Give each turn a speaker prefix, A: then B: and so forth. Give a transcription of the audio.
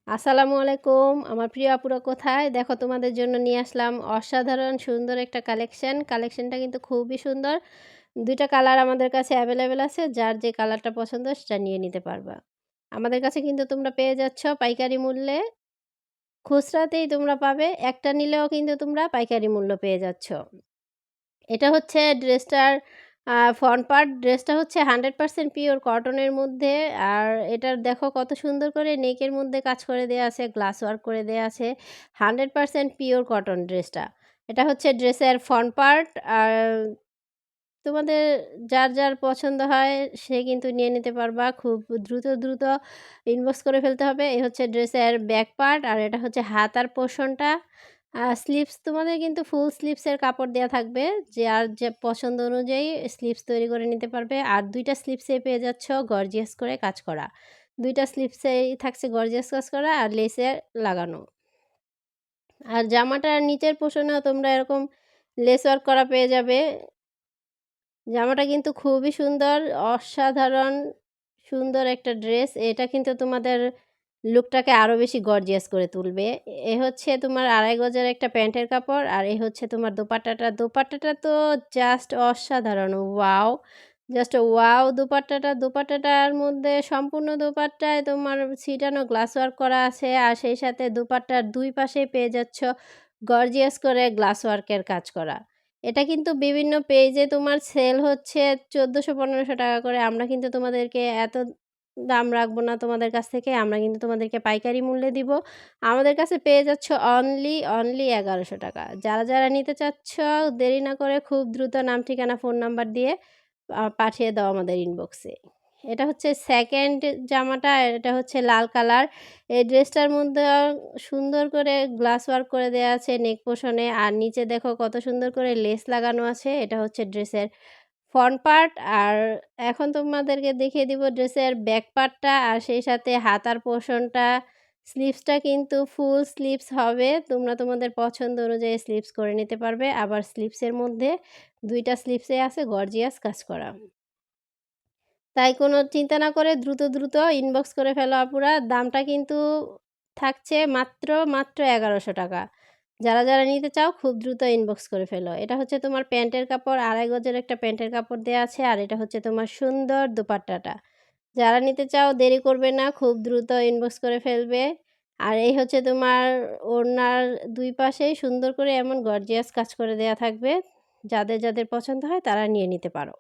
A: আসসালামু আলাইকুম আমার প্রিয় আপুরা কোথায়? দেখো তোমাদের জন্য নিয়ে আসলাম অসাধারণ সুন্দর একটা কালেকশনটা কিন্তু খুবই সুন্দর। ২ টা কালার আমাদের কাছে অ্যাভেলেবেল আছে। যার যে কালারটা পছন্দ সেটা নিয়ে নিতে পারবা। আমাদের কাছে কিন্তু তোমরা পেয়ে যাচ্ছ পাইকারি মূল্যে। খুচরাতেই তোমরা পাবে। একটা নিলেও কিন্তু তোমরা পাইকারি মূল্য পেয়ে যাচ্ছ। এটা হচ্ছে ড্রেসটার ফ্রন্ট পার্ট। ড্রেসটা হচ্ছে 100% পিওর কটনের মধ্যে। আর এটার দেখো কত সুন্দর করে নেকের মধ্যে কাজ করে দেয়া আছে, গ্লাস ওয়ার্ক করে দেয়া আছে। 100% পিওর কটন ড্রেসটা। এটা হচ্ছে ড্রেসের ফ্রন্ট পার্ট। আর তোমাদের যার পছন্দ হয় সে কিন্তু নিয়ে নিতে পারবা। খুব দ্রুত ইনবক্স করে ফেলতে হবে। এই হচ্ছে ড্রেসের ব্যাক পার্ট আর এটা হচ্ছে হাতার পোরশনটা। স্লিভস তোমাদের কিন্তু ফুল স্লিভসের কাপড় দেয়া থাকবে। যার যে পছন্দ অনুযায়ী স্লিভস তৈরি করে নিতে পারবে। আর ২ টা স্লিভসেই পেয়ে যাচ্ছ গর্জিয়াস করে কাজ করা। ২ টা স্লিভসেই থাকছে গর্জিয়াস কাজ করা আর লেসে লাগানো। আর জামাটার নিচের পোরশনেও তোমরা এরকম লেস ওয়ার্ক করা পেয়ে যাবে। জামাটা কিন্তু খুবই সুন্দর, অসাধারণ সুন্দর একটা ড্রেস। এটা কিন্তু তোমাদের লুকটাকে আরো বেশি গর্জিয়াস করে তুলবে। এ হচ্ছে তোমার ২.৫ গজের একটা প্যান্টের কাপড় আর এ হচ্ছে তোমার দোপাট্টাটা। দোপাট্টাটা তো জাস্ট অসাধারণ! ওয়াও! জাস্ট ওয়াও দোপাট্টাটা। দোপাট্টাটার মধ্যে সম্পূর্ণ দোপাট্টায় তোমার ছিটানো গ্লাস ওয়ার্ক করা আছে আর সেই সাথে দোপাট্টার ২ পাশেই পেয়ে যাচ্ছ গর্জিয়াস করে গ্লাস ওয়ার্কের কাজ করা। এটা কিন্তু বিভিন্ন পেজে তোমার সেল হচ্ছে ১৪০০-১৫০০ টাকা করে। আমরা কিন্তু তোমাদেরকে এত দাম রাখবো না তোমাদের কাছ থেকে। আমরা কিন্তু তোমাদেরকে পাইকারি মূল্যে দিব। আমাদের কাছে পেয়ে যাচ্ছ অনলি ৳১১০০ টাকা। যারা নিতে চাচ্ছ দেরি না করে খুব দ্রুত নাম, ঠিকানা, ফোন নাম্বার দিয়ে পাঠিয়ে দাও আমাদের ইনবক্সে। এটা হচ্ছে 2nd জামাটা, এটা হচ্ছে লাল কালার। এই ড্রেসটার মধ্যে সুন্দর করে গ্লাস ওয়ার্ক করে দেয়া আছে নেক পোরশনে আর নিচে দেখো কত সুন্দর করে লেস লাগানো আছে। এটা হচ্ছে ড্রেসের ফ্রন্ট পার্ট। আর এখন তোমাদেরকে দেখিয়ে দিব ড্রেসের ব্যাক পার্টটা আর সেই সাথে হাতার পোরশনটা। স্লিভসটা কিন্তু ফুল স্লিভস হবে। তোমরা তোমাদের পছন্দ অনুযায়ী স্লিভস করে নিতে পারবে। আবার স্লিভসের মধ্যে ২ টা স্লিভসে আছে গর্জিয়াস কাজ করা। তাই কোনো চিন্তা না করে দ্রুত ইনবক্স করে ফেলো আপুরা। দামটা কিন্তু থাকছে মাত্র ৳১১০০ টাকা। যারা নিতে চাও খুব দ্রুত ইনবক্স করে ফেলো। এটা হচ্ছে তোমার প্যান্টের কাপড়, ২.৫ গজের একটা প্যান্টের কাপড় দেয়া আছে আর এটা হচ্ছে তোমার সুন্দর দোপাট্টাটা। যারা নিতে চাও দেরি করবে না, খুব দ্রুত ইনবক্স করে ফেলবে। আর এই হচ্ছে তোমার ওড়নার ২ পাশেই সুন্দর করে এমন গর্জিয়াস কাজ করে দেয়া থাকবে। যাদের পছন্দ হয় তারা নিয়ে নিতে পারো।